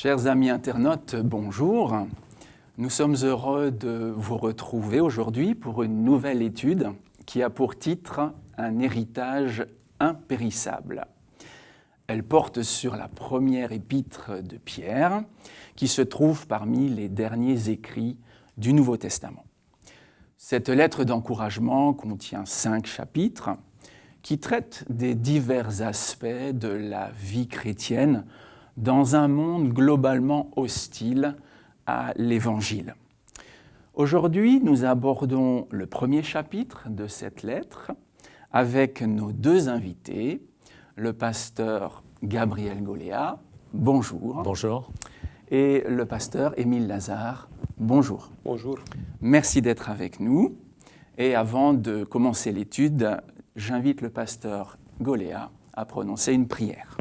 Chers amis internautes, bonjour. Nous sommes heureux de vous retrouver aujourd'hui pour une nouvelle étude qui a pour titre « Un héritage impérissable ». Elle porte sur la première épître de Pierre, qui se trouve parmi les derniers écrits du Nouveau Testament. Cette lettre d'encouragement contient 5 chapitres qui traitent des divers aspects de la vie chrétienne dans un monde globalement hostile à l'Évangile. Aujourd'hui, nous abordons le premier chapitre de cette lettre avec nos 2 invités, le pasteur Gabriel Goléa, bonjour. Bonjour. Et le pasteur Émile Lazare, bonjour. Bonjour. Merci d'être avec nous. Et avant de commencer l'étude, j'invite le pasteur Goléa à prononcer une prière.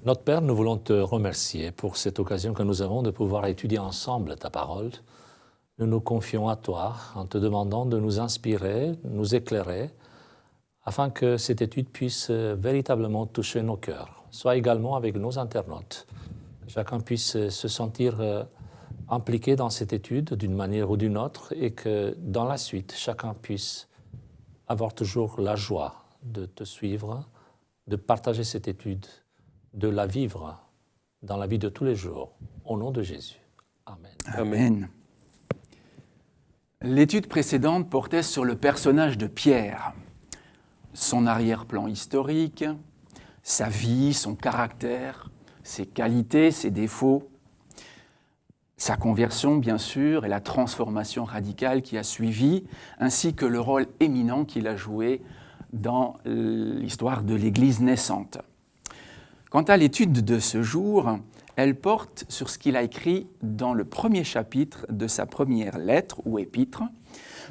Notre Père, nous voulons te remercier pour cette occasion que nous avons de pouvoir étudier ensemble ta parole. Nous nous confions à toi en te demandant de nous inspirer, nous éclairer, afin que cette étude puisse véritablement toucher nos cœurs. Sois également avec nos internautes. Chacun puisse se sentir impliqué dans cette étude d'une manière ou d'une autre et que dans la suite, chacun puisse avoir toujours la joie de te suivre, de partager cette étude, de la vivre dans la vie de tous les jours. Au nom de Jésus. Amen. Amen. L'étude précédente portait sur le personnage de Pierre, son arrière-plan historique, sa vie, son caractère, ses qualités, ses défauts, sa conversion bien sûr et la transformation radicale qui a suivi, ainsi que le rôle éminent qu'il a joué dans l'histoire de l'Église naissante. Quant à l'étude de ce jour, elle porte sur ce qu'il a écrit dans le premier chapitre de sa première lettre ou épître,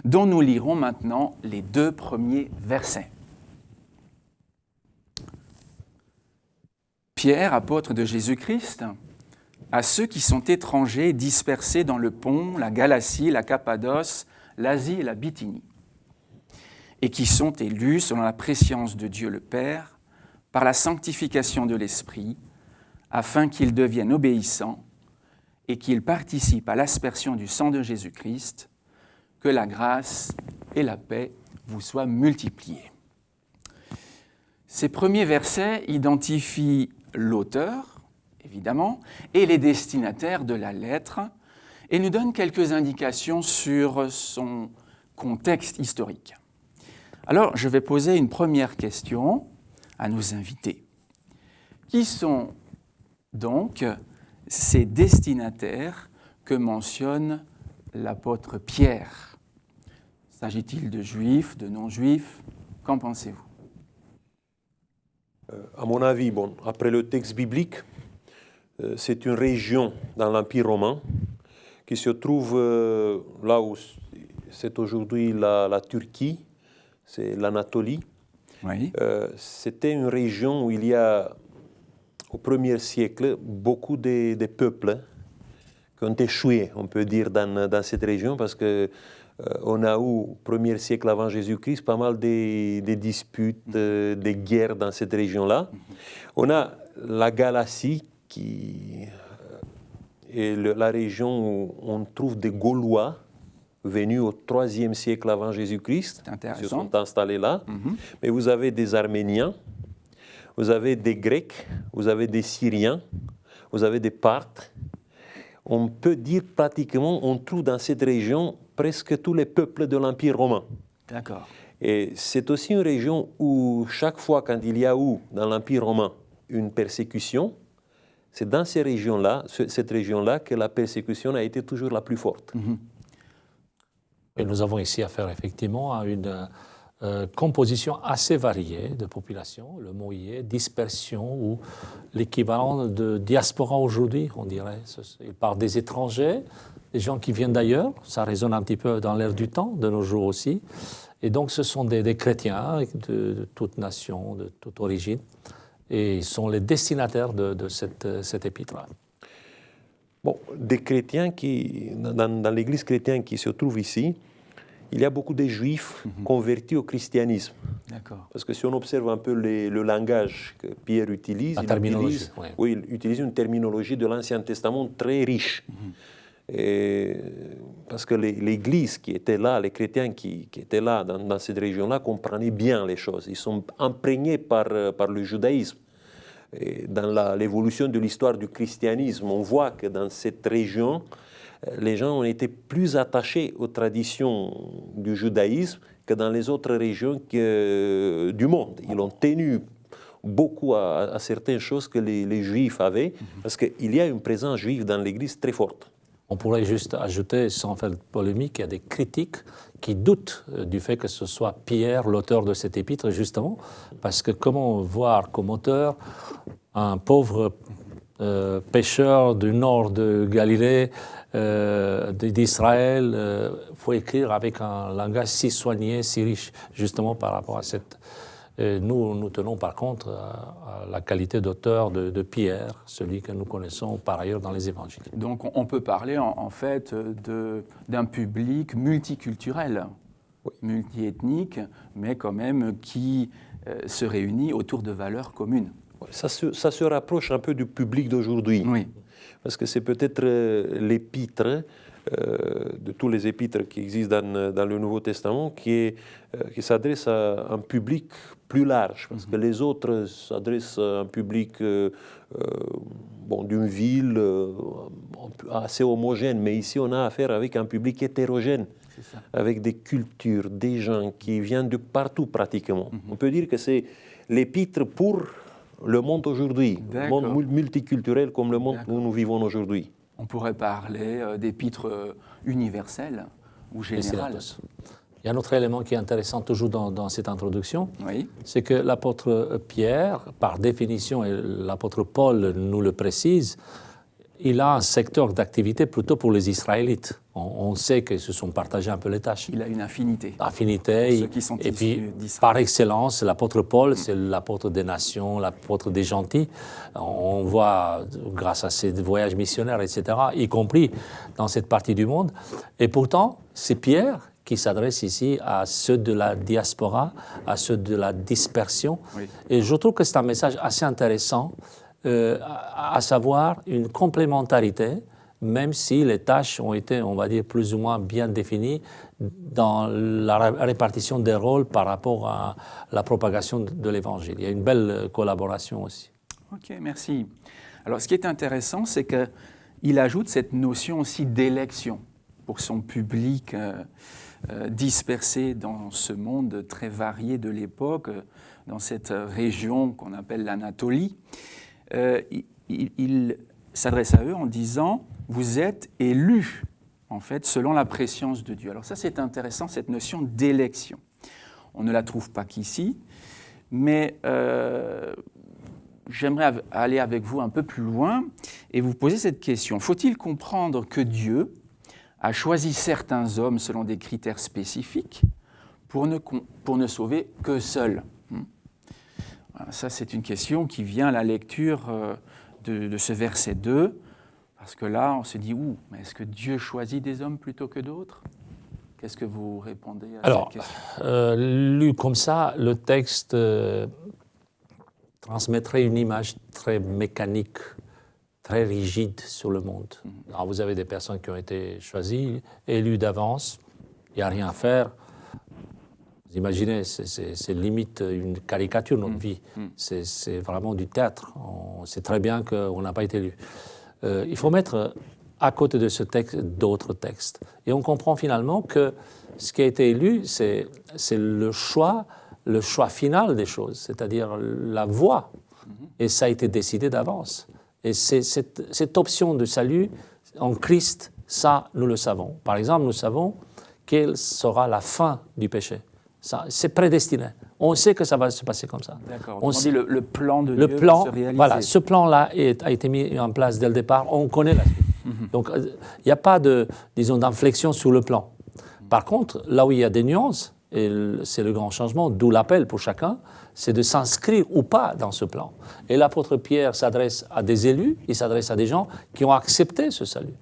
dont nous lirons maintenant les 2 premiers versets. Pierre, apôtre de Jésus-Christ, à ceux qui sont étrangers dispersés dans le Pont, la Galatie, la Cappadoce, l'Asie et la Bithynie, et qui sont élus selon la prescience de Dieu le Père, par la sanctification de l'Esprit, afin qu'ils deviennent obéissants et qu'ils participent à l'aspersion du sang de Jésus-Christ, que la grâce et la paix vous soient multipliées. Ces premiers versets identifient l'auteur, évidemment, et les destinataires de la lettre, et nous donnent quelques indications sur son contexte historique. Alors, je vais poser une première question à nos invités. Qui sont donc ces destinataires que mentionne l'apôtre Pierre? S'agit-il de juifs, de non-juifs? Qu'en pensez-vous? À mon avis, après le texte biblique, c'est une région dans l'Empire romain qui se trouve là où c'est aujourd'hui la Turquie, c'est l'Anatolie. Oui. C'était une région où il y a, au 1er siècle, beaucoup de peuples qui ont échoué, on peut dire, dans cette région, parce que on a eu, au 1er siècle avant Jésus-Christ, pas mal de disputes, de guerres dans cette région-là. On a la Galatie, qui est la région où on trouve des Gaulois, venus au 3e siècle avant Jésus-Christ, qui se sont installés là. Mais vous avez des Arméniens, vous avez des Grecs, vous avez des Syriens, vous avez des Parthes. On peut dire pratiquement, on trouve dans cette région presque tous les peuples de l'Empire romain. D'accord. Et c'est aussi une région où chaque fois quand il y a eu dans l'Empire romain une persécution, c'est dans cette région-là que la persécution a été toujours la plus forte. Et nous avons ici affaire effectivement à une composition assez variée de population. Le mot y est dispersion ou l'équivalent de diaspora aujourd'hui, on dirait. Il parle des étrangers, des gens qui viennent d'ailleurs. Ça résonne un petit peu dans l'air du temps, de nos jours aussi. Et donc ce sont des chrétiens de toute nation, de toute origine. Et ils sont les destinataires de cette épître-là. Des chrétiens dans l'Église chrétienne qui se trouve ici, il y a beaucoup de juifs convertis au christianisme. D'accord. Parce que si on observe un peu le langage que Pierre utilise, il utilise une terminologie de l'Ancien Testament très riche. Et parce que l'Église qui était là, les chrétiens qui étaient là dans cette région-là comprenaient bien les choses. Ils sont imprégnés par le judaïsme. Et dans l'évolution de l'histoire du christianisme, on voit que dans cette région, les gens ont été plus attachés aux traditions du judaïsme que dans les autres régions du monde. Ils ont tenu beaucoup à certaines choses que les Juifs avaient, parce qu'il y a une présence juive dans l'Église très forte. On pourrait juste ajouter, sans faire de polémique, qu'il y a des critiques qui doutent du fait que ce soit Pierre, l'auteur de cet épître, justement, parce que comment voir comme auteur un pauvre pêcheur du nord de Galilée, d'Israël, faut écrire avec un langage si soigné, si riche, justement par rapport à cette... Nous tenons par contre à la qualité d'auteur de Pierre, celui que nous connaissons par ailleurs dans les évangiles. Donc on peut parler en fait d'un public multiculturel, multiethnique, mais quand même qui se réunit autour de valeurs communes. Ça se rapproche un peu du public d'aujourd'hui. Oui. Parce que c'est peut-être l'épître, de tous les épîtres qui existent dans le Nouveau Testament, qui s'adresse à un public plus large. Parce que les autres s'adressent à un public d'une ville assez homogène. Mais ici, on a affaire avec un public hétérogène, avec des cultures, des gens qui viennent de partout pratiquement. On peut dire que c'est l'épître pour le monde aujourd'hui, le monde multiculturel comme le monde où nous vivons aujourd'hui. On pourrait parler d'épître universel ou général. Il y a un autre élément qui est intéressant toujours dans cette introduction, oui. C'est que l'apôtre Pierre, par définition, et l'apôtre Paul nous le précise, il a un secteur d'activité plutôt pour les Israélites. On sait qu'ils se sont partagés un peu les tâches. Il a une affinité. Affinité. Ceux qui sont et puis, d'Israël. par excellence, l'apôtre Paul, c'est l'apôtre des nations, l'apôtre des gentils. On voit, grâce à ses voyages missionnaires, etc., y compris dans cette partie du monde. Et pourtant, c'est Pierre qui s'adresse ici à ceux de la diaspora, à ceux de la dispersion. Oui. Et je trouve que c'est un message assez intéressant, à savoir une complémentarité, même si les tâches ont été, on va dire, plus ou moins bien définies dans la répartition des rôles par rapport à la propagation de l'Évangile. Il y a une belle collaboration aussi. Ok, merci. Alors, ce qui est intéressant, c'est qu'il ajoute cette notion aussi d'élection pour son public dispersé dans ce monde très varié de l'époque, dans cette région qu'on appelle l'Anatolie. Il s'adresse à eux en disant « Vous êtes élus, en fait, selon la préscience de Dieu ». Alors ça, c'est intéressant, cette notion d'élection. On ne la trouve pas qu'ici, mais j'aimerais aller avec vous un peu plus loin et vous poser cette question. Faut-il comprendre que Dieu a choisi certains hommes selon des critères spécifiques pour ne sauver que seuls ? Ça, c'est une question qui vient à la lecture de ce verset 2, parce que là, on se dit, mais est-ce que Dieu choisit des hommes plutôt que d'autres ? Qu'est-ce que vous répondez à cette question ? Lu comme ça, le texte transmettrait une image très mécanique, très rigide sur le monde. Alors, vous avez des personnes qui ont été choisies, élues d'avance, il n'y a rien à faire. Vous imaginez, c'est limite une caricature, notre vie. C'est vraiment du théâtre. On sait très bien qu'on n'a pas été élu. Il faut mettre à côté de ce texte d'autres textes. Et on comprend finalement que ce qui a été élu, c'est le choix final des choses, c'est-à-dire la voie. Et ça a été décidé d'avance. Et cette option de salut en Christ, ça, nous le savons. Par exemple, nous savons quelle sera la fin du péché. C'est prédestiné. On sait que ça va se passer comme ça. D'accord. On dit le plan de Dieu va se réaliser. Voilà, ce plan-là a été mis en place dès le départ. On connaît la suite. Donc, il n'y a pas d'inflexion sur le plan. Par contre, là où il y a des nuances, et c'est le grand changement, d'où l'appel pour chacun, c'est de s'inscrire ou pas dans ce plan. Et l'apôtre Pierre s'adresse à des élus, il s'adresse à des gens qui ont accepté ce salut,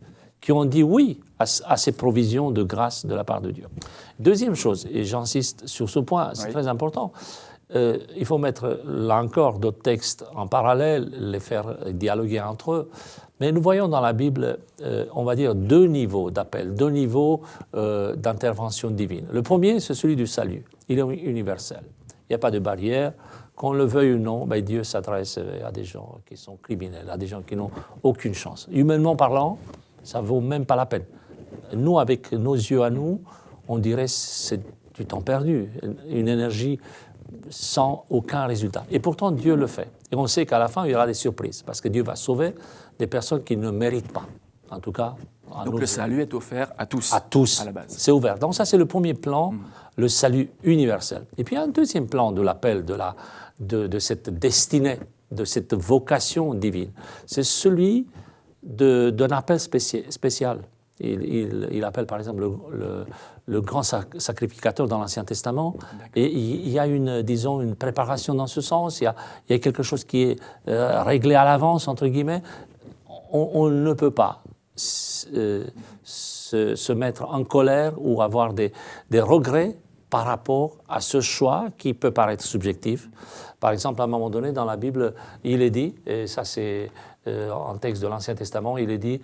qui ont dit oui à ces provisions de grâce de la part de Dieu. Deuxième chose, et j'insiste sur ce point, c'est très important, il faut mettre là encore d'autres textes en parallèle, les faire dialoguer entre eux. Mais nous voyons dans la Bible, on va dire, deux niveaux d'appel, deux niveaux d'intervention divine. Le premier, c'est celui du salut. Il est universel. Il n'y a pas de barrière. Qu'on le veuille ou non, ben Dieu s'adresse à des gens qui sont criminels, à des gens qui n'ont aucune chance. Humainement parlant, ça ne vaut même pas la peine. Nous, avec nos yeux à nous, on dirait c'est du temps perdu, une énergie sans aucun résultat. Et pourtant, Dieu le fait. Et on sait qu'à la fin, il y aura des surprises, parce que Dieu va sauver des personnes qui ne méritent pas. En tout cas, donc le salut est offert à tous. À tous. À la base. C'est ouvert. Donc ça, c'est le premier plan, le salut universel. Et puis il y a un deuxième plan de l'appel, de cette destinée, de cette vocation divine. C'est celui d'un appel spécial. Il appelle par exemple le grand sacrificateur dans l'Ancien Testament. Et il y a une préparation dans ce sens. Il y a quelque chose qui est réglé à l'avance, entre guillemets. On ne peut pas se mettre en colère ou avoir des regrets par rapport à ce choix qui peut paraître subjectif. Par exemple, à un moment donné, dans la Bible, il est dit, et ça c'est en texte de l'Ancien Testament, il est dit,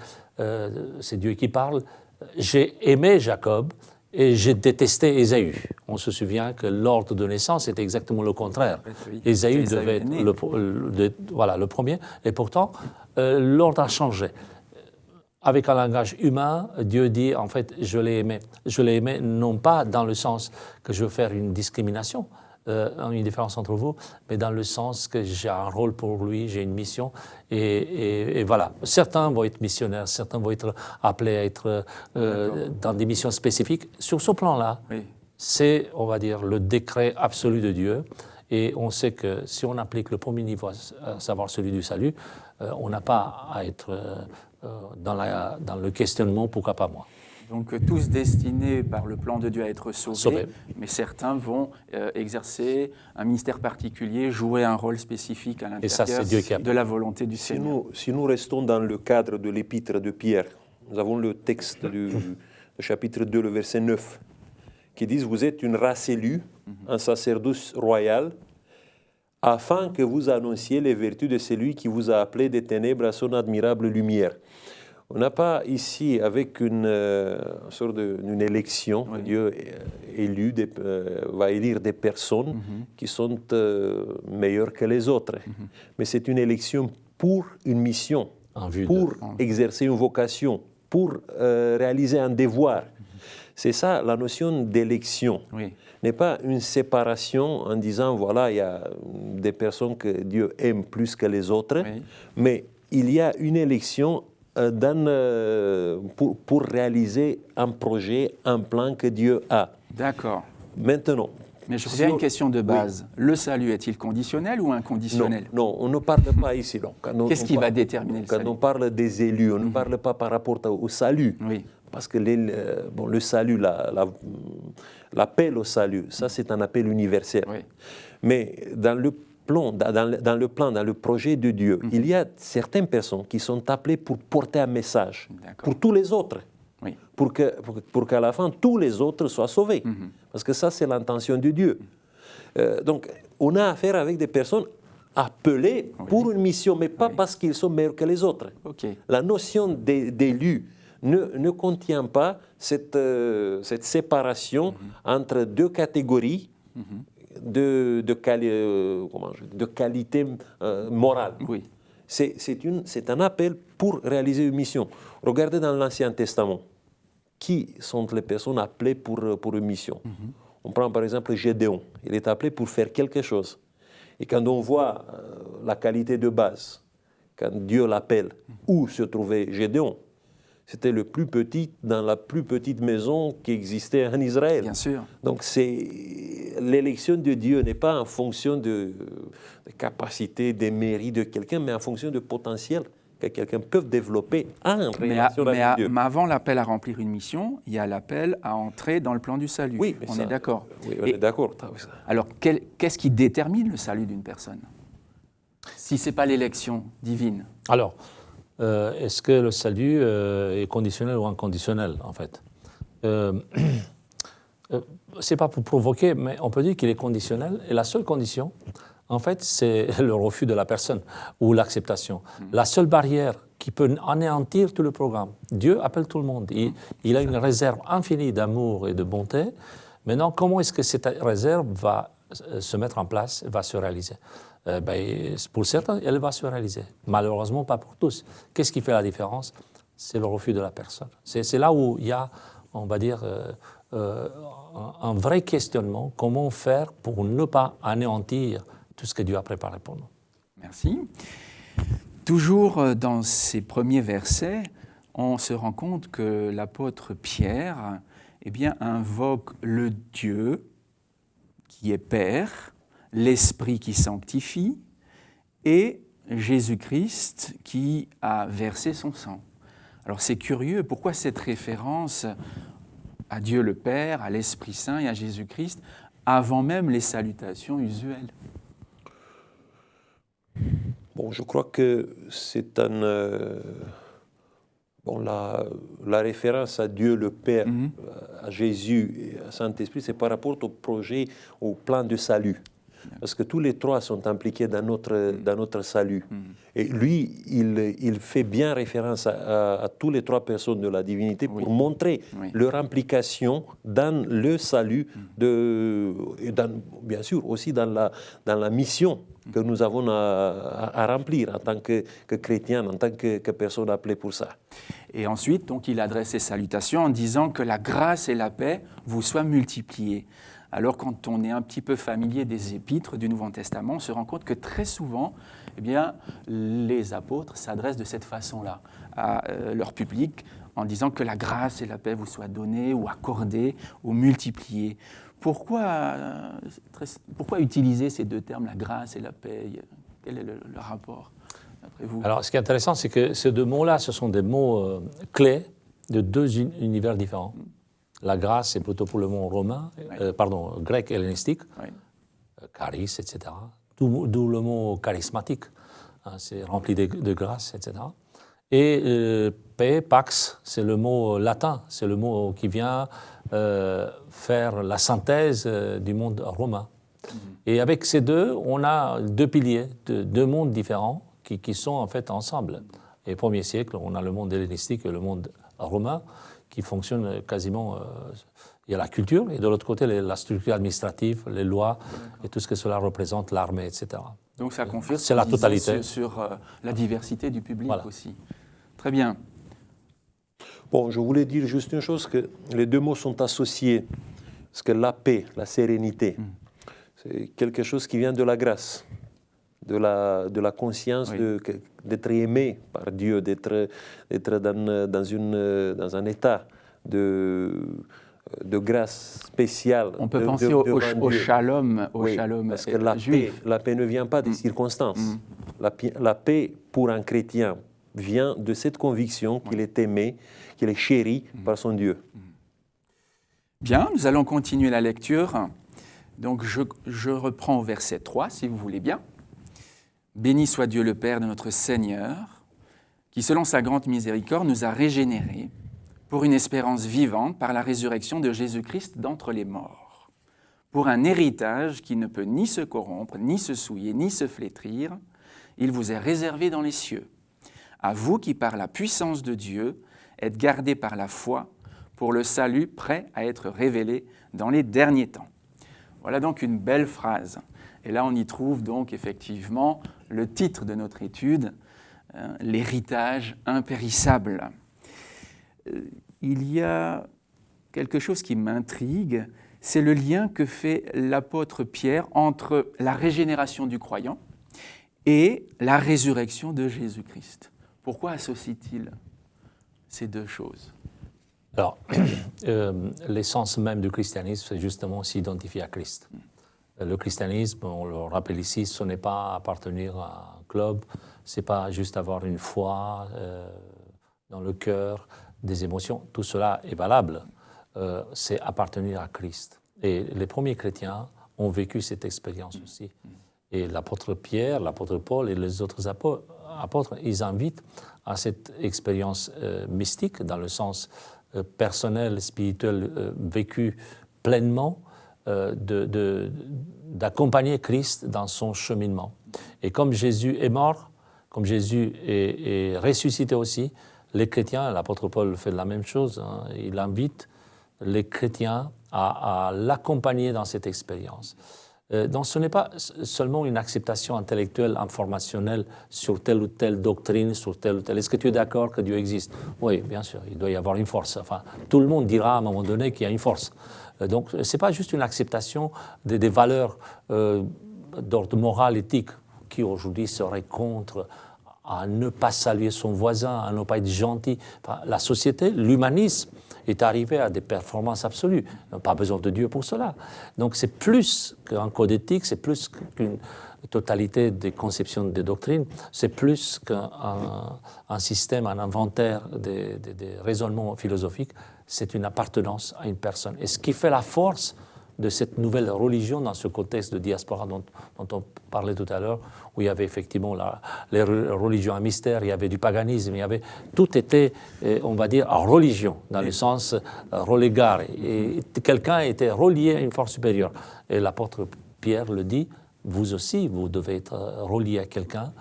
c'est Dieu qui parle, « J'ai aimé Jacob et j'ai détesté Ésaü ». On se souvient que l'ordre de naissance était exactement le contraire. Oui. Ésaü devait être le premier, et pourtant, l'ordre a changé. Avec un langage humain, Dieu dit, en fait, je l'ai aimé. Je l'ai aimé non pas dans le sens que je veux faire une discrimination, une différence entre vous, mais dans le sens que j'ai un rôle pour lui, j'ai une mission, et voilà. Certains vont être missionnaires, certains vont être appelés à être dans des missions spécifiques. Sur ce plan-là, c'est, on va dire, le décret absolu de Dieu, et on sait que si on applique le premier niveau, à savoir celui du salut, on n'a pas à être dans le questionnement, pourquoi pas moi. Donc tous destinés par le plan de Dieu à être sauvés. Mais certains vont exercer un ministère particulier, jouer un rôle spécifique à l'intérieur de la volonté du Seigneur. Si nous restons dans le cadre de l'épître de Pierre, nous avons le texte du chapitre 2, le verset 9, qui dit « Vous êtes une race élue, un sacerdoce royal, afin que vous annonciez les vertus de celui qui vous a appelé des ténèbres à son admirable lumière. » On n'a pas ici, avec une sorte d'une élection, Dieu va élire des personnes qui sont meilleures que les autres. Mais c'est une élection pour une mission, pour exercer une vocation, pour réaliser un devoir. C'est ça la notion d'élection. N'est pas une séparation en disant, voilà, il y a des personnes que Dieu aime plus que les autres, mais il y a une élection pour réaliser un projet, un plan que Dieu a. D'accord. Maintenant. Mais je reviens à une question de base. Le salut est-il conditionnel ou inconditionnel? Non, on ne parle pas ici. Qu'est-ce qui va déterminer le salut? Quand on parle des élus, on ne parle pas par rapport au salut. Parce que le salut, l'appel au salut, ça c'est un appel universel. Mais dans le projet de Dieu, il y a certaines personnes qui sont appelées pour porter un message pour tous les autres, pour qu'à la fin, tous les autres soient sauvés. Parce que ça, c'est l'intention de Dieu. Donc, on a affaire avec des personnes appelées pour une mission, mais pas parce qu'ils sont meilleurs que les autres. La notion d'élu ne contient pas cette séparation entre deux catégories de qualité morale. C'est un appel pour réaliser une mission. Regardez dans l'Ancien Testament, qui sont les personnes appelées pour une mission? On prend par exemple Gédéon, il est appelé pour faire quelque chose. Et quand on voit la qualité de base, quand Dieu l'appelle, où se trouvait Gédéon? C'était le plus petit dans la plus petite maison qui existait en Israël. Bien sûr. Donc l'élection de Dieu n'est pas en fonction de capacité, des mérites de quelqu'un, mais en fonction du potentiel que quelqu'un peut développer en relation avec Dieu. Mais avant l'appel à remplir une mission, il y a l'appel à entrer dans le plan du salut. Oui, on est d'accord. Oui, on est d'accord. Alors, qu'est-ce qui détermine le salut d'une personne, si ce n'est pas l'élection divine? Alors, est-ce que le salut est conditionnel ou inconditionnel, en fait? C'est pas pour provoquer, mais on peut dire qu'il est conditionnel, et la seule condition, en fait, c'est le refus de la personne ou l'acceptation. La seule barrière qui peut anéantir tout le programme. Dieu appelle tout le monde. Il a une réserve infinie d'amour et de bonté. Maintenant, comment est-ce que cette réserve va se mettre en place, va se réaliser? Pour certains, elle va se réaliser. Malheureusement, pas pour tous. Qu'est-ce qui fait la différence? C'est le refus de la personne. C'est là où il y a, on va dire, un vrai questionnement. Comment faire pour ne pas anéantir tout ce que Dieu a préparé pour nous? Merci. Toujours dans ces premiers versets, on se rend compte que l'apôtre Pierre invoque le Dieu qui est Père, l'Esprit qui sanctifie et Jésus-Christ qui a versé son sang. Alors c'est curieux, pourquoi cette référence à Dieu le Père, à l'Esprit Saint et à Jésus-Christ avant même les salutations usuelles? Bon, je crois que c'est la référence à Dieu le Père, à Jésus et à Saint-Esprit, c'est par rapport au projet, au plan de salut. Parce que tous les trois sont impliqués dans notre salut. Et lui, il fait bien référence à tous les trois personnes de la divinité pour montrer leur implication dans le salut, et bien sûr aussi dans la mission que nous avons à remplir en tant que chrétiens, en tant que personnes appelées pour ça. Et ensuite, donc, il adresse ses salutations en disant que la grâce et la paix vous soient multipliées. Alors, quand on est un petit peu familier des épîtres du Nouveau Testament, on se rend compte que très souvent, les apôtres s'adressent de cette façon-là à leur public, en disant que la grâce et la paix vous soient données ou accordées ou multipliées. Pourquoi utiliser ces deux termes, la grâce et la paix? Quel est le rapport, d'après vous? Alors, ce qui est intéressant, c'est que ces deux mots-là, ce sont des mots clés de deux univers différents. La grâce, c'est plutôt pour le mot romain, grec hellénistique, charis, etc. D'où le mot charismatique, c'est rempli de grâce, etc. Et paix, pax, c'est le mot latin, c'est le mot qui vient faire la synthèse du monde romain. Et avec ces deux, on a deux piliers, deux mondes différents qui sont en fait ensemble. Et au 1er siècle, on a le monde hellénistique et le monde romain qui fonctionnent quasiment. Il y a la culture et de l'autre côté, la structure administrative, les lois et tout ce que cela représente, l'armée, etc. Donc ça confirme c'est la totalité sur la diversité du public aussi. Très bien. Bon, je voulais dire juste une chose, que les deux mots sont associés. Parce que la paix, la sérénité, c'est quelque chose qui vient de la grâce, de la conscience d'être aimé par Dieu, d'être dans un état de grâce spéciale. On peut penser au shalom, parce que la paix ne vient pas des circonstances. La paix pour un chrétien vient de cette conviction qu'il est aimé, qu'il est chéri par son Dieu. Bien, nous allons continuer la lecture. Donc je reprends au verset 3, si vous voulez bien. « Béni soit Dieu le Père de notre Seigneur, qui selon sa grande miséricorde nous a régénérés pour une espérance vivante par la résurrection de Jésus-Christ d'entre les morts, pour un héritage qui ne peut ni se corrompre, ni se souiller, ni se flétrir. Il vous est réservé dans les cieux. À vous qui, par la puissance de Dieu, êtes gardés par la foi pour le salut prêt à être révélé dans les derniers temps. » Voilà donc une belle phrase. Et là, on y trouve donc effectivement le titre de notre étude, l'héritage impérissable. Il y a quelque chose qui m'intrigue, c'est le lien que fait l'apôtre Pierre entre la régénération du croyant et la résurrection de Jésus-Christ. Pourquoi associe-t-il ces deux choses? Alors, l'essence même du christianisme, c'est justement s'identifier à Christ. Le christianisme, on le rappelle ici, ce n'est pas appartenir à un club, ce n'est pas juste avoir une foi dans le cœur, des émotions. Tout cela est valable. C'est appartenir à Christ. Et les premiers chrétiens ont vécu cette expérience aussi. Et l'apôtre Pierre, l'apôtre Paul et les autres apôtres apôtres, ils invitent à cette expérience mystique, dans le sens personnel, spirituel, vécu pleinement, d'accompagner Christ dans son cheminement. Et comme Jésus est mort, comme Jésus est ressuscité aussi, les chrétiens, l'apôtre Paul fait la même chose, hein, il invite les chrétiens à l'accompagner dans cette expérience. Donc ce n'est pas seulement une acceptation intellectuelle, informationnelle sur telle ou telle doctrine, sur telle ou telle... Est-ce que tu es d'accord que Dieu existe? Oui, bien sûr, il doit y avoir une force. Enfin, tout le monde dira à un moment donné qu'il y a une force. Donc ce n'est pas juste une acceptation des valeurs d'ordre moral, éthique, qui aujourd'hui serait contre à ne pas saluer son voisin, à ne pas être gentil. Enfin, la société, l'humanisme, est arrivé à des performances absolues. On n'a pas besoin de Dieu pour cela. Donc c'est plus qu'un code éthique, c'est plus qu'une totalité des conceptions des doctrines, c'est plus qu'un système, un inventaire des raisonnements philosophiques, c'est une appartenance à une personne. Et ce qui fait la force de cette nouvelle religion dans ce contexte de diaspora dont on parlait tout à l'heure, où il y avait effectivement les religions à mystère, il y avait du paganisme, tout était, on va dire, en religion, dans le sens relégare. Et quelqu'un était relié à une force supérieure. Et l'apôtre Pierre le dit, vous aussi, vous devez être relié à quelqu'un,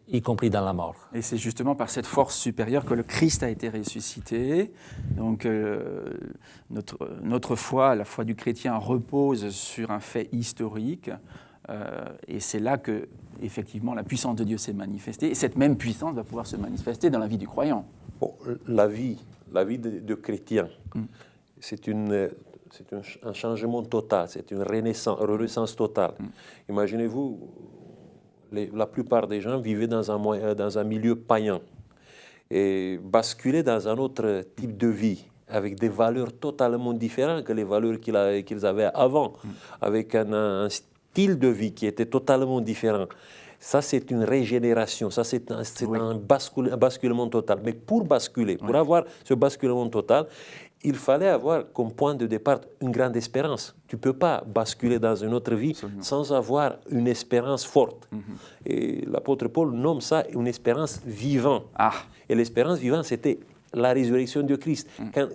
y compris dans la mort. Et c'est justement par cette force supérieure que le Christ a été ressuscité. Donc notre foi, la foi du chrétien, repose sur un fait historique. Et c'est là que, effectivement, la puissance de Dieu s'est manifestée. Et cette même puissance va pouvoir se manifester dans la vie du croyant. Bon, la vie de chrétien, c'est un changement total, c'est une renaissance totale. Imaginez-vous, la plupart des gens vivaient dans un milieu païen et basculaient dans un autre type de vie, avec des valeurs totalement différentes que les valeurs qu'ils avaient avant, avec un style de vie qui était totalement différent. Ça, c'est une régénération, ça, c'est un basculement total. Mais pour basculer, pour avoir ce basculement total, il fallait avoir comme point de départ une grande espérance. Tu ne peux pas basculer dans une autre vie sans avoir une espérance forte. Et l'apôtre Paul nomme ça une espérance vivante. Et l'espérance vivante, c'était la résurrection de Christ.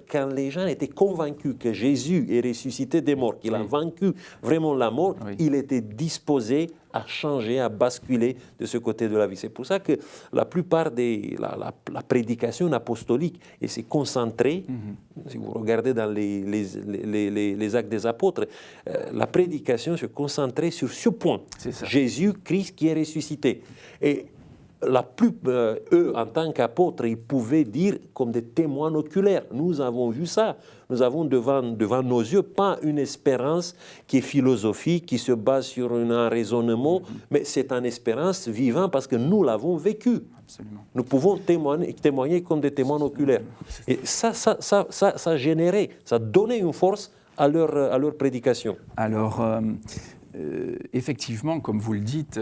Quand les gens étaient convaincus que Jésus est ressuscité des morts, qu'il a vaincu vraiment la mort, il était disposé à changer, à basculer de ce côté de la vie. C'est pour ça que la plupart de la prédication apostolique s'est concentrée, si vous regardez dans les actes des apôtres, la prédication se concentrait sur ce point, Jésus-Christ qui est ressuscité. Et eux, en tant qu'apôtres, ils pouvaient dire comme des témoins oculaires. Nous avons vu ça. Nous avons devant nos yeux pas une espérance qui est philosophique, qui se base sur un raisonnement, mais c'est une espérance vivante parce que nous l'avons vécu. Absolument. Nous pouvons témoigner comme des témoins oculaires. Et ça générait, ça donnait une force à leur prédication. Alors, effectivement, comme vous le dites,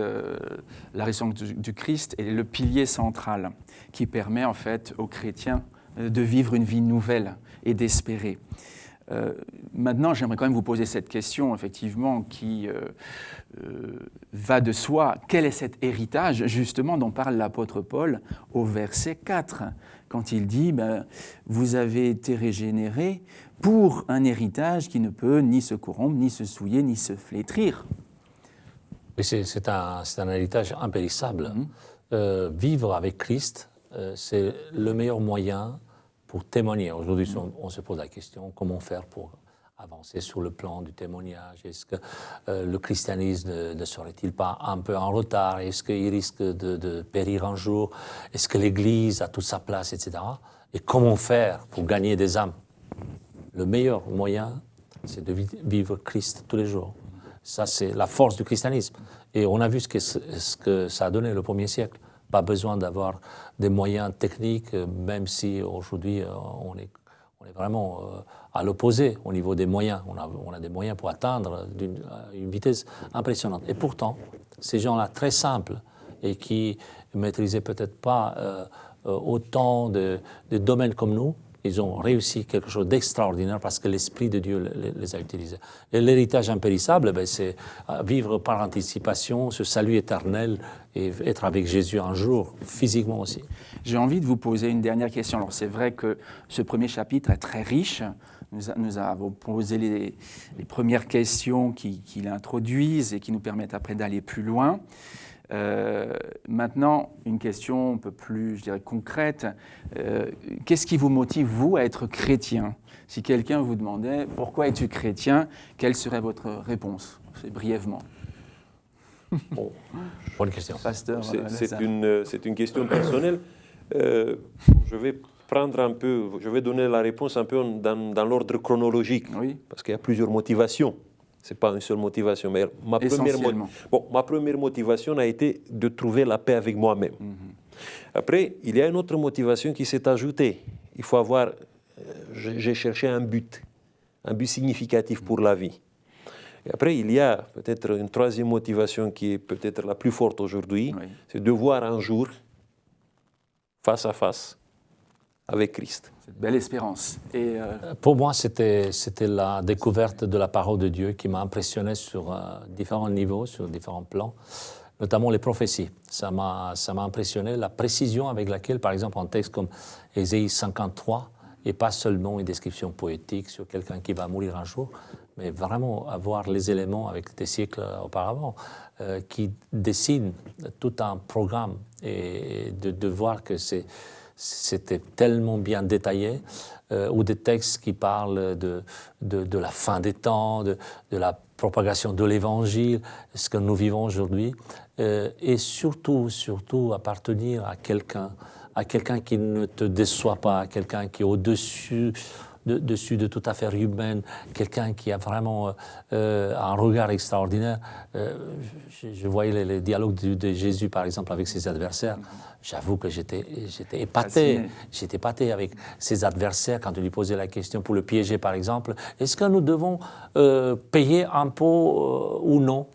la résurrection du Christ est le pilier central qui permet en fait aux chrétiens de vivre une vie nouvelle et d'espérer. Maintenant, j'aimerais quand même vous poser cette question, effectivement, qui va de soi. Quel est cet héritage, justement, dont parle l'apôtre Paul au verset 4, quand il dit « Vous avez été régénérés pour un héritage qui ne peut ni se corrompre, ni se souiller, ni se flétrir. » C'est un héritage impérissable. Vivre avec Christ, c'est le meilleur moyen pour témoigner. Aujourd'hui, on se pose la question, comment faire pour avancer sur le plan du témoignage? Est-ce que le christianisme ne serait-il pas un peu en retard? Est-ce qu'il risque de périr un jour? Est-ce que l'Église a toute sa place, etc. Et comment faire pour gagner des âmes? Le meilleur moyen, c'est de vivre Christ tous les jours. Ça, c'est la force du christianisme. Et on a vu ce que ça a donné le premier siècle. Pas besoin d'avoir des moyens techniques, même si aujourd'hui on est vraiment à l'opposé au niveau des moyens. On a des moyens pour atteindre une vitesse impressionnante. Et pourtant, ces gens-là très simples et qui ne maîtrisaient peut-être pas autant de domaines comme nous, Ils ont réussi quelque chose d'extraordinaire parce que l'Esprit de Dieu les a utilisés. Et l'héritage impérissable, c'est vivre par anticipation ce salut éternel et être avec Jésus un jour, physiquement aussi. J'ai envie de vous poser une dernière question. Alors c'est vrai que ce premier chapitre est très riche. Nous avons posé les premières questions qui l'introduisent et qui nous permettent après d'aller plus loin. Maintenant, une question un peu plus, je dirais, concrète. Qu'est-ce qui vous motive, vous, à être chrétien? Si quelqu'un vous demandait « Pourquoi es-tu chrétien ?» quelle serait votre réponse? C'est brièvement. Bon, bonne question. Pasteur, c'est une question personnelle. Je vais prendre un peu, je vais donner la réponse un peu dans l'ordre chronologique, oui. Parce qu'il y a plusieurs motivations. Ce n'est pas une seule motivation, mais ma première motivation a été de trouver la paix avec moi-même. Après, il y a une autre motivation qui s'est ajoutée. Il faut avoir, j'ai cherché un but significatif pour la vie. Et après, il y a peut-être une troisième motivation qui est peut-être la plus forte aujourd'hui, c'est de voir un jour, face à face, avec Christ. C'est une belle espérance. Et pour moi, c'était la découverte de la parole de Dieu qui m'a impressionné sur différents niveaux, sur différents plans, notamment les prophéties. Ça m'a impressionné la précision avec laquelle, par exemple, un texte comme Ésaïe 53, et pas seulement une description poétique sur quelqu'un qui va mourir un jour, mais vraiment avoir les éléments avec des siècles auparavant, qui dessinent tout un programme et de voir que c'était tellement bien détaillé, ou des textes qui parlent de la fin des temps, de la propagation de l'Évangile, ce que nous vivons aujourd'hui, et surtout appartenir à quelqu'un qui ne te déçoit pas, à quelqu'un qui est au-dessus de toute affaire humaine, quelqu'un qui a vraiment un regard extraordinaire. Je voyais les dialogues de Jésus, par exemple, avec ses adversaires. J'avoue que j'étais épaté. J'étais épaté avec ses adversaires quand on lui posait la question pour le piéger, par exemple. Est-ce que nous devons payer impôt ou non?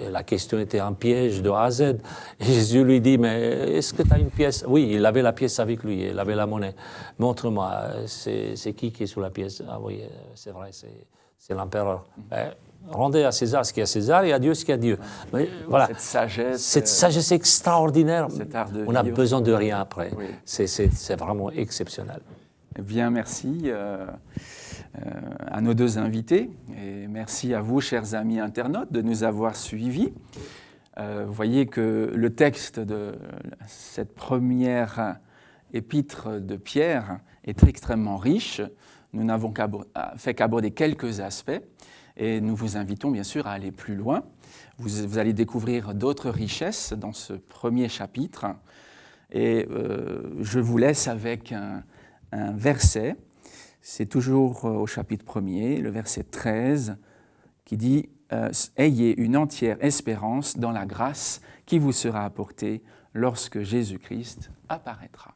Et la question était un piège de A à Z. Et Jésus lui dit, mais est-ce que tu as une pièce? Oui, il avait la pièce avec lui, il avait la monnaie. Montre-moi, c'est qui est sur la pièce? Ah oui, c'est vrai, c'est l'empereur. Rendez à César ce qui est à César et à Dieu ce qui est à Dieu. Mais, voilà. Cette sagesse extraordinaire, on n'a besoin de rien après. Oui. C'est vraiment exceptionnel. Bien, merci à nos deux invités et merci à vous, chers amis internautes, de nous avoir suivis. Vous voyez que le texte de cette première épître de Pierre est extrêmement riche. Nous n'avons fait qu'aborder quelques aspects. Et nous vous invitons bien sûr à aller plus loin. Vous allez découvrir d'autres richesses dans ce premier chapitre. Et je vous laisse avec un verset. C'est toujours au chapitre 1er, le verset 13, qui dit « Ayez une entière espérance dans la grâce qui vous sera apportée lorsque Jésus-Christ apparaîtra. »